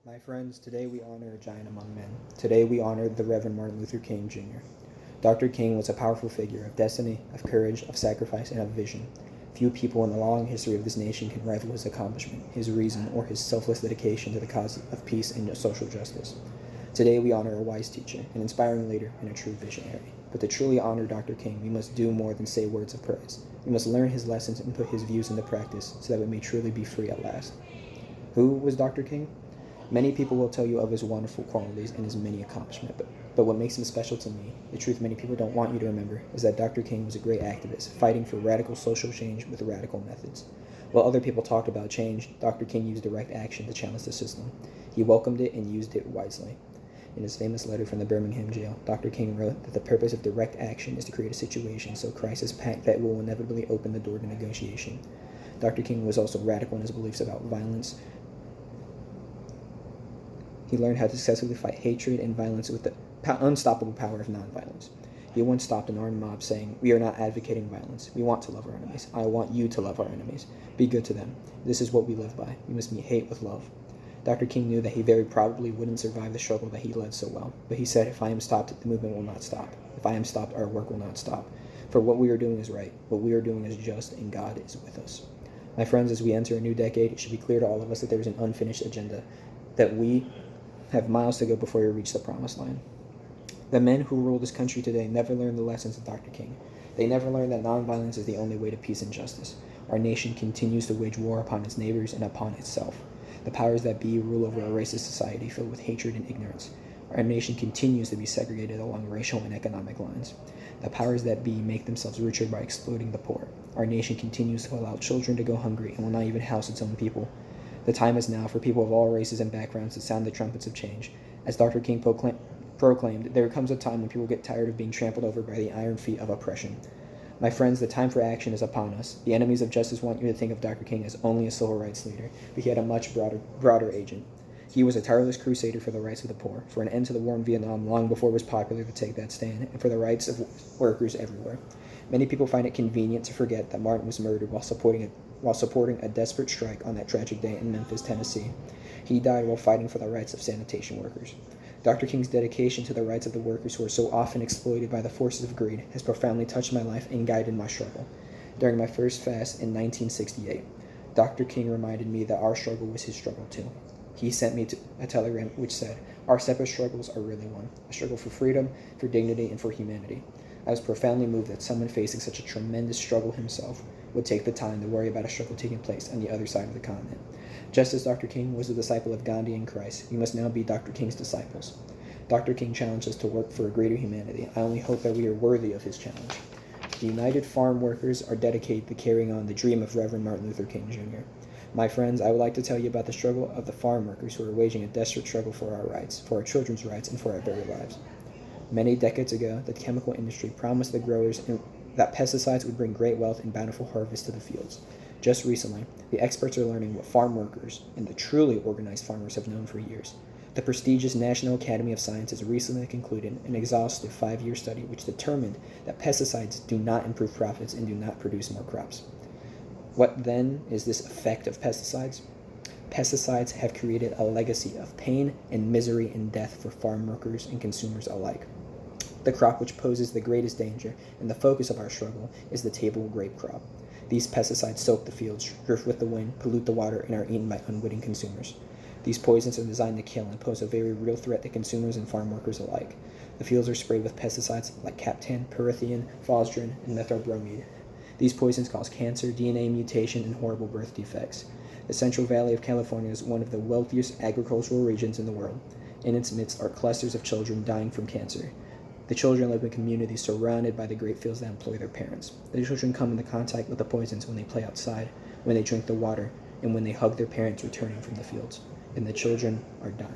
My friends, today we honor a giant among men. Today we honor the Reverend Martin Luther King Jr. Dr. King was a powerful figure of destiny, of courage, of sacrifice, and of vision. Few people in the long history of this nation can rival his accomplishment, his reason, or his selfless dedication to the cause of peace and social justice. Today we honor a wise teacher, an inspiring leader, and a true visionary. But to truly honor Dr. King, we must do more than say words of praise. We must learn his lessons and put his views into practice so that we may truly be free at last. Who was Dr. King? Many people will tell you of his wonderful qualities and his many accomplishments, but what makes him special to me, the truth many people don't want you to remember, is that Dr. King was a great activist, fighting for radical social change with radical methods. While other people talked about change, Dr. King used direct action to challenge the system. He welcomed it and used it wisely. In his famous letter from the Birmingham jail, Dr. King wrote that the purpose of direct action is to create a situation so crisis packed that will inevitably open the door to negotiation. Dr. King was also radical in his beliefs about violence. He learned how to successfully fight hatred and violence with the unstoppable power of nonviolence. He once stopped an armed mob saying, "We are not advocating violence. We want to love our enemies. I want you to love our enemies. Be good to them. This is what we live by. We must meet hate with love." Dr. King knew that he very probably wouldn't survive the struggle that he led so well, but he said, "If I am stopped, the movement will not stop. If I am stopped, our work will not stop. For what we are doing is right. What we are doing is just, and God is with us." My friends, as we enter a new decade, it should be clear to all of us that there is an unfinished agenda, that we have miles to go before we reach the promised land. The men who rule this country today never learned the lessons of Dr. King. They never learned that nonviolence is the only way to peace and justice. Our nation continues to wage war upon its neighbors and upon itself. The powers that be rule over a racist society filled with hatred and ignorance. Our nation continues to be segregated along racial and economic lines. The powers that be make themselves richer by exploiting the poor. Our nation continues to allow children to go hungry and will not even house its own people. The time is now for people of all races and backgrounds to sound the trumpets of change. As Dr. King proclaimed, there comes a time when people get tired of being trampled over by the iron feet of oppression. My friends, the time for action is upon us. The enemies of justice want you to think of Dr. King as only a civil rights leader, but he had a much broader agent. He was a tireless crusader for the rights of the poor, for an end to the war in Vietnam long before it was popular to take that stand, and for the rights of workers everywhere. Many people find it convenient to forget that Martin was murdered while supporting a desperate strike on that tragic day in Memphis, Tennessee. He died while fighting for the rights of sanitation workers. Dr. King's dedication to the rights of the workers who are so often exploited by the forces of greed has profoundly touched my life and guided my struggle. During my first fast in 1968, Dr. King reminded me that our struggle was his struggle too. He sent me a telegram which said, "Our separate struggles are really one, a struggle for freedom, for dignity, and for humanity." I was profoundly moved that someone facing such a tremendous struggle himself would take the time to worry about a struggle taking place on the other side of the continent. Just as Dr. King was a disciple of Gandhi and Christ, we must now be Dr. King's disciples. Dr. King challenged us to work for a greater humanity. I only hope that we are worthy of his challenge. The United Farm Workers are dedicated to carrying on the dream of Reverend Martin Luther King Jr. My friends, I would like to tell you about the struggle of the farm workers who are waging a desperate struggle for our rights, for our children's rights, and for our very lives. Many decades ago, the chemical industry promised the growers that pesticides would bring great wealth and bountiful harvest to the fields. Just recently, the experts are learning what farm workers and the truly organized farmers have known for years. The prestigious National Academy of Sciences recently concluded an exhaustive 5-year study which determined that pesticides do not improve profits and do not produce more crops. What then is this effect of pesticides? Pesticides have created a legacy of pain and misery and death for farm workers and consumers alike. The crop which poses the greatest danger and the focus of our struggle is the table grape crop. These pesticides soak the fields, drift with the wind, pollute the water, and are eaten by unwitting consumers. These poisons are designed to kill and pose a very real threat to consumers and farm workers alike. The fields are sprayed with pesticides like Captan, Pyrethrine, Phosgene, and methobromide. These poisons cause cancer, DNA mutation, and horrible birth defects. The Central Valley of California is one of the wealthiest agricultural regions in the world. In its midst are clusters of children dying from cancer. The children live in communities surrounded by the grape fields that employ their parents. The children come into contact with the poisons when they play outside, when they drink the water, and when they hug their parents returning from the fields. And the children are dying.